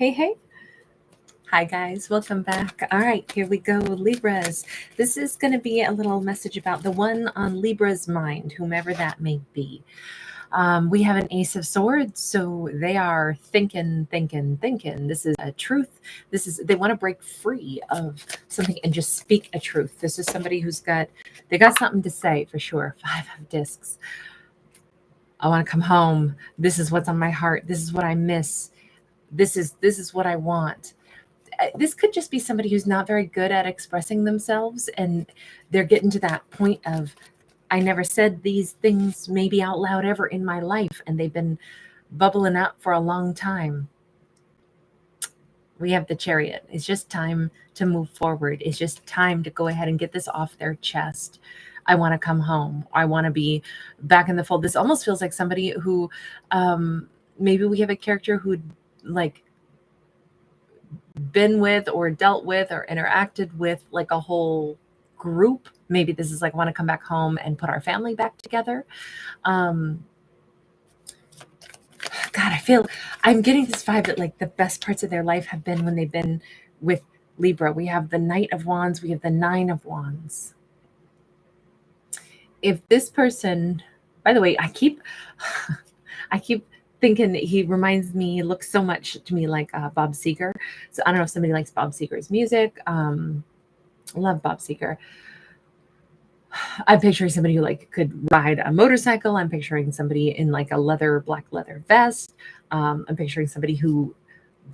Hey, hey. Hi, guys. Welcome back. All right, here we go. Libras. This is going to be a little message about the one on Libra's mind, whomever that may be. We have an Ace of Swords, so they are thinking. This is a truth. They want to break free of something and just speak a truth. This is somebody they got something to say for sure. 5 of Discs. I want to come home. This is what's on my heart. This is what I miss. This is what I want. This could just be somebody who's not very good at expressing themselves, and they're getting to that point of, I never said these things maybe out loud ever in my life, and they've been bubbling up for a long time. We have the Chariot. It's just time to move forward. It's just time to go ahead and get this off their chest. I want to come home. I want to be back in the fold. This almost feels like somebody who, maybe we have a character who like been with or dealt with or interacted with like a whole group. Maybe this is like, want to come back home and put our family back together. God, I'm getting this vibe that like the best parts of their life have been when they've been with Libra. We have the Knight of Wands. We have the 9 of Wands. If this person, by the way, I keep thinking that he looks so much to me like Bob Seger. So I don't know if somebody likes Bob Seger's music. Love Bob Seger. I'm picturing somebody who like could ride a motorcycle. I'm picturing somebody in like a black leather vest. I'm picturing somebody who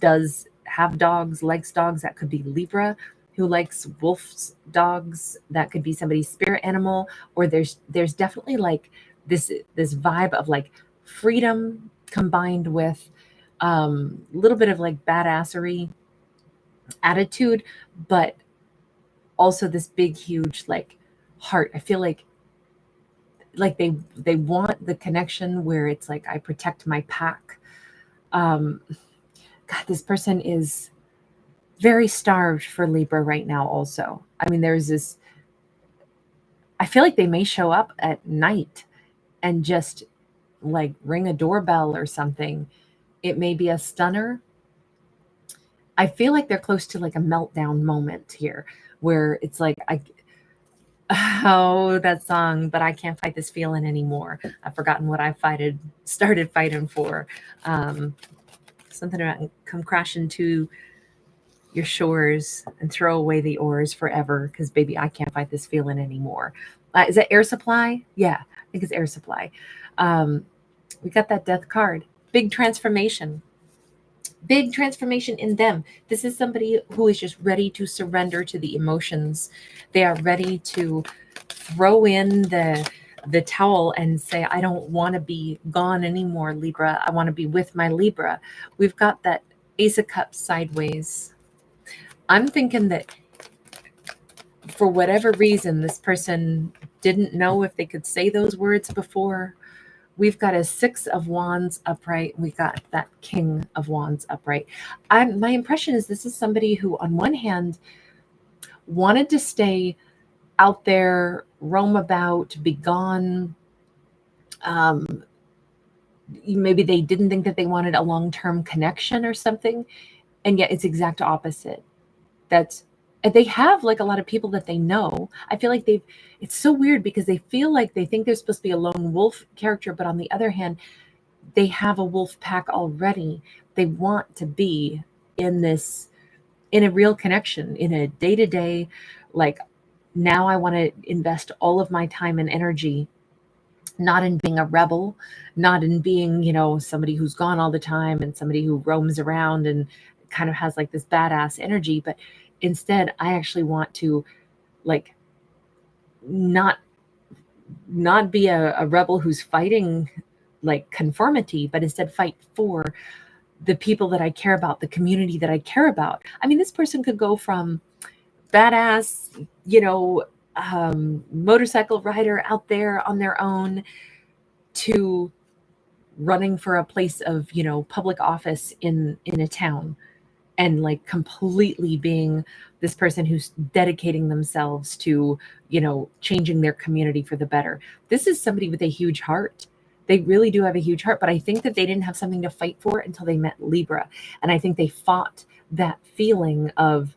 does have dogs, likes dogs. That could be Libra. Who likes wolf's dogs. That could be somebody's spirit animal. Or there's definitely like this vibe of like freedom combined with a little bit of like badassery attitude, but also this big, huge like heart. I feel like they want the connection where it's like, I protect my pack. God, this person is very starved for Libra right now also. I mean, there's this, I feel like they may show up at night and just like ring a doorbell or something. It may be a stunner. I feel like they're close to like a meltdown moment here where it's like, oh, that song, but I can't fight this feeling anymore. I've forgotten what I started fighting for. Something about come crashing to your shores and throw away the oars forever because baby, I can't fight this feeling anymore. Is that Air Supply? Yeah, I think it's Air Supply. We got that death card. Big transformation in them. This is somebody who is just ready to surrender to the emotions. They are ready to throw in the towel and say, I don't want to be gone anymore, Libra. I want to be with my Libra. We've got that Ace of Cups sideways. I'm thinking that for whatever reason, this person didn't know if they could say those words before. We've got a 6 of Wands upright. We got that King of Wands upright. My impression is this is somebody who, on one hand, wanted to stay out there, roam about, be gone. Maybe they didn't think that they wanted a long-term connection or something, and yet it's exact opposite. They have like a lot of people that they know. I feel like it's so weird because they feel like they think they're supposed to be a lone wolf character, but on the other hand, they have a wolf pack already. They want to be in a real connection, in a day-to-day, like, now I want to invest all of my time and energy, not in being a rebel, not in being, somebody who's gone all the time and somebody who roams around and kind of has like this badass energy, but instead I actually want to like not be a rebel who's fighting like conformity, but instead fight for the people that I care about, the community that I care about. I mean, this person could go from badass, motorcycle rider out there on their own to running for a place of, public office in a town, and like completely being this person who's dedicating themselves to, changing their community for the better. This is somebody with a huge heart. They really do have a huge heart, but I think that they didn't have something to fight for until they met Libra. And I think they fought that feeling of,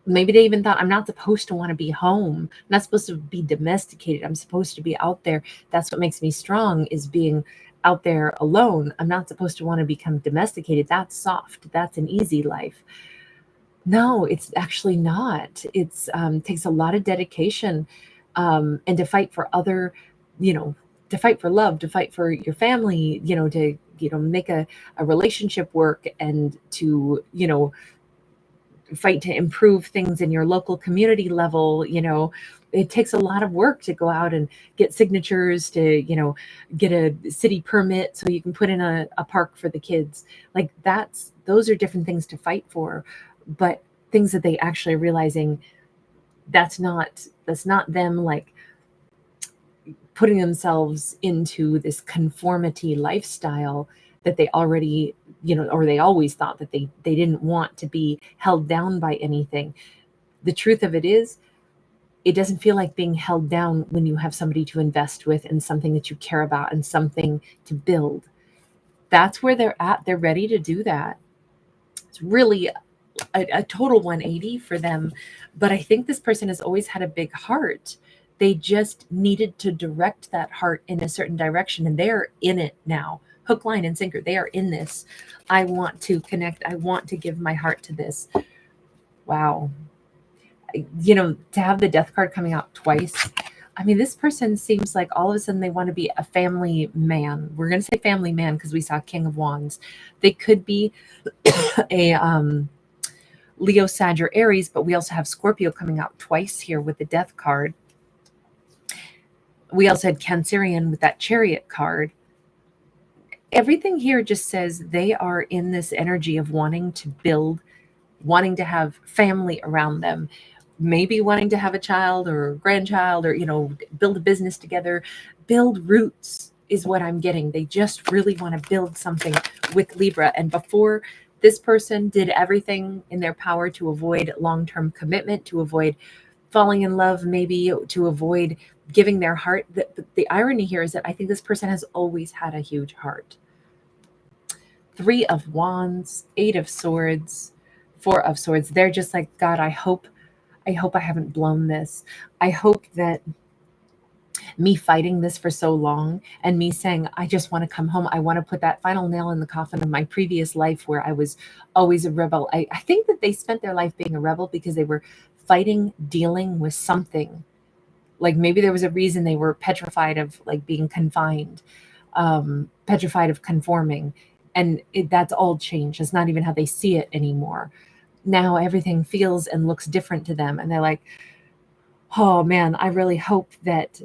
maybe they even thought, I'm not supposed to want to be home. I'm not supposed to be domesticated. I'm supposed to be out there. That's what makes me strong, is being out there alone. I'm not supposed to want to become domesticated. That's soft. That's an easy life. No, it's actually not. It's takes a lot of dedication, and to fight for other, to fight for love, to fight for your family, to make a relationship work, and to fight to improve things in your local community level. It takes a lot of work to go out and get signatures, to get a city permit so you can put in a park for the kids. Like, those are different things to fight for, but things that they actually are realizing, that's not them, like, putting themselves into this conformity lifestyle that they already, or they always thought that they didn't want to be held down by anything. The truth of it is, it doesn't feel like being held down when you have somebody to invest with, and something that you care about, and something to build. That's where they're at. They're ready to do that. It's really a total 180 for them. But I think this person has always had a big heart. They just needed to direct that heart in a certain direction, and they're in it now. Hook, line, and sinker. They are in this. I want to connect. I want to give my heart to this. Wow. To have the death card coming out twice. I mean, this person seems like all of a sudden they want to be a family man. We're going to say family man because we saw King of Wands. They could be a Leo, Sag, or Aries, but we also have Scorpio coming out twice here with the death card. We also had Cancerian with that Chariot card. Everything here just says they are in this energy of wanting to build, wanting to have family around them, maybe wanting to have a child or a grandchild, or, build a business together. Build roots is what I'm getting. They just really want to build something with Libra. And before, this person did everything in their power to avoid long-term commitment, to avoid falling in love, maybe to avoid giving their heart. The irony here is that I think this person has always had a huge heart. 3 of Wands, 8 of Swords, 4 of Swords. They're just like, God, I hope I haven't blown this. I hope that me fighting this for so long, and me saying, I just want to come home. I want to put that final nail in the coffin of my previous life where I was always a rebel. I think that they spent their life being a rebel because they were fighting, dealing with something. Like, maybe there was a reason they were petrified of, like, being confined, petrified of conforming. And that's all changed. It's not even how they see it anymore. Now everything feels and looks different to them. And they're like, oh man, I really hope that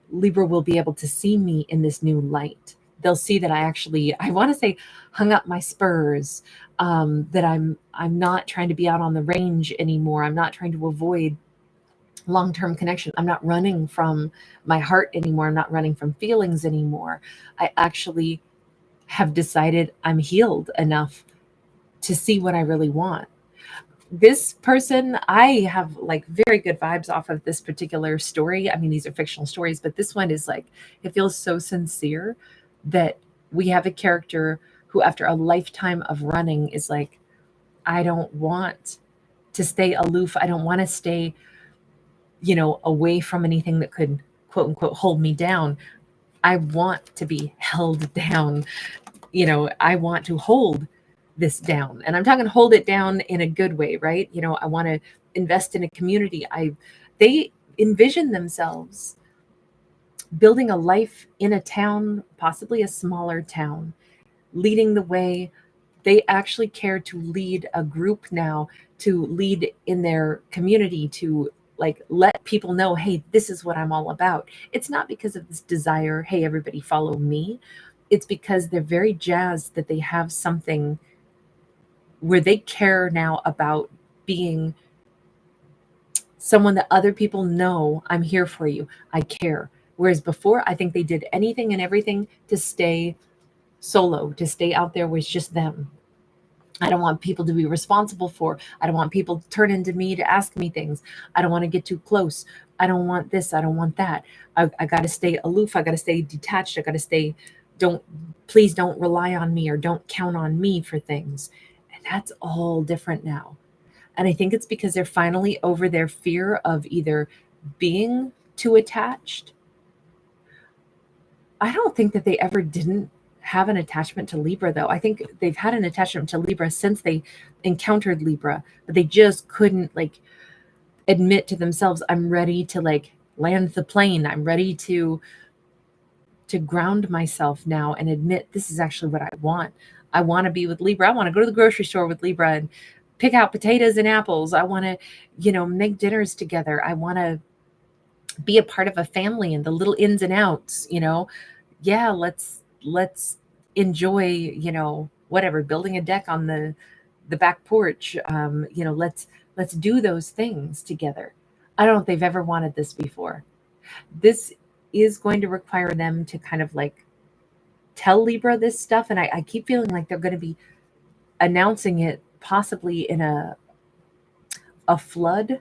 Libra will be able to see me in this new light. They'll see that I want to say, hung up my spurs, that I'm not trying to be out on the range anymore. I'm not trying to avoid long-term connection. I'm not running from my heart anymore. I'm not running from feelings anymore. I actually have decided I'm healed enough to see what I really want. This person, I have like very good vibes off of this particular story. I mean, these are fictional stories, but this one is like, it feels so sincere that we have a character who, after a lifetime of running, is like, I don't want to stay aloof. I don't want to stay, away from anything that could, quote unquote, hold me down. I want to be held down. I want to hold this down. And I'm talking hold it down in a good way, right? I want to invest in a community. They envision themselves building a life in a town, possibly a smaller town, leading the way. They actually care to lead a group now, to lead in their community, to like let people know, hey, this is what I'm all about. It's not because of this desire, hey, everybody follow me. It's because they're very jazzed that they have something where they care now about being someone that other people know, I'm here for you, I care. Whereas before, I think they did anything and everything to stay solo, to stay out there with just them. I don't want people to be responsible for. I don't want people to turn into me to ask me things. I don't want to get too close. I don't want this. I don't want that. I got to stay aloof. I got to stay detached. I got to stay, please don't rely on me or don't count on me for things. And that's all different now. And I think it's because they're finally over their fear of either being too attached. I don't think that they ever didn't have an attachment to Libra, though. I think they've had an attachment to Libra since they encountered Libra, but they just couldn't like admit to themselves, I'm ready to like land the plane. I'm ready to ground myself now and admit this is actually what I want. I want to be with Libra. I want to go to the grocery store with Libra and pick out potatoes and apples. I want to, make dinners together. I want to be a part of a family and the little ins and outs, Yeah, let's enjoy, whatever, building a deck on the back porch. Let's do those things together. I don't know if they've ever wanted this before. This is going to require them to kind of like tell Libra this stuff. And I keep feeling like they're going to be announcing it possibly in a flood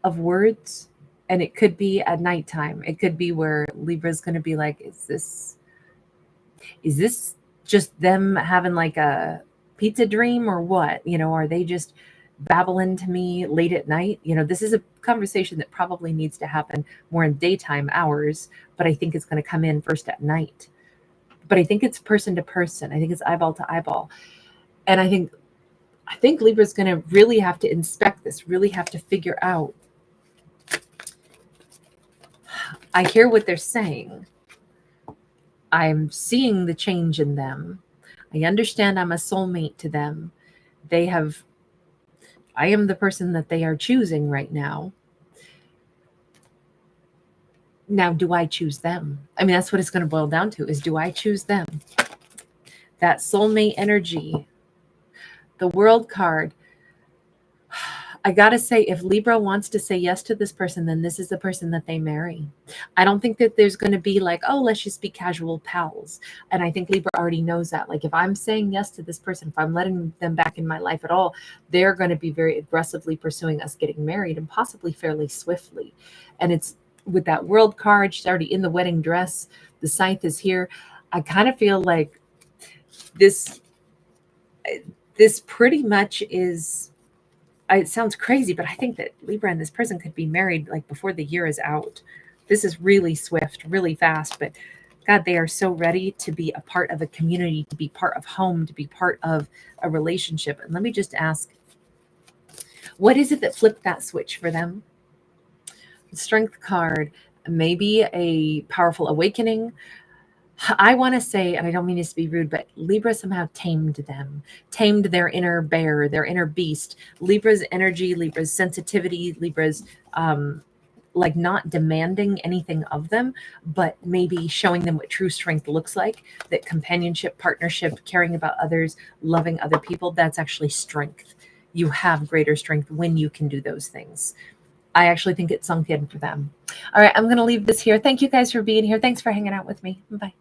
of words. And it could be at nighttime. It could be where Libra's going to be like, is this just them having like a pizza dream or what? Are they just babbling to me late at night? This is a conversation that probably needs to happen more in daytime hours, but I think it's going to come in first at night. But I think it's person to person. I think it's eyeball to eyeball. And I think Libra's going to really have to inspect this, really have to figure out. I hear what they're saying. I'm seeing the change in them. I understand I'm a soulmate to them. I am the person that they are choosing right now. Now, do I choose them? I mean, that's what it's going to boil down to, is do I choose them? That soulmate energy, the World card. I got to say, if Libra wants to say yes to this person, then this is the person that they marry. I don't think that there's going to be like, oh, let's just be casual pals. And I think Libra already knows that. Like, if I'm saying yes to this person, if I'm letting them back in my life at all, they're going to be very aggressively pursuing us getting married, and possibly fairly swiftly. And it's with that World card, she's already in the wedding dress. The scythe is here. I kind of feel like this pretty much is, it sounds crazy, but I think that Libra and this person could be married like before the year is out. This is really swift, really fast, but God, they are so ready to be a part of a community, to be part of home, to be part of a relationship. And let me just ask, what is it that flipped that switch for them? The Strength card, maybe a powerful awakening. I want to say, and I don't mean this to be rude, but Libra somehow tamed them, tamed their inner bear, their inner beast. Libra's energy, Libra's sensitivity, Libra's like not demanding anything of them, but maybe showing them what true strength looks like, that companionship, partnership, caring about others, loving other people, that's actually strength. You have greater strength when you can do those things. I actually think it sunk in for them. All right, I'm going to leave this here. Thank you guys for being here. Thanks for hanging out with me. Bye.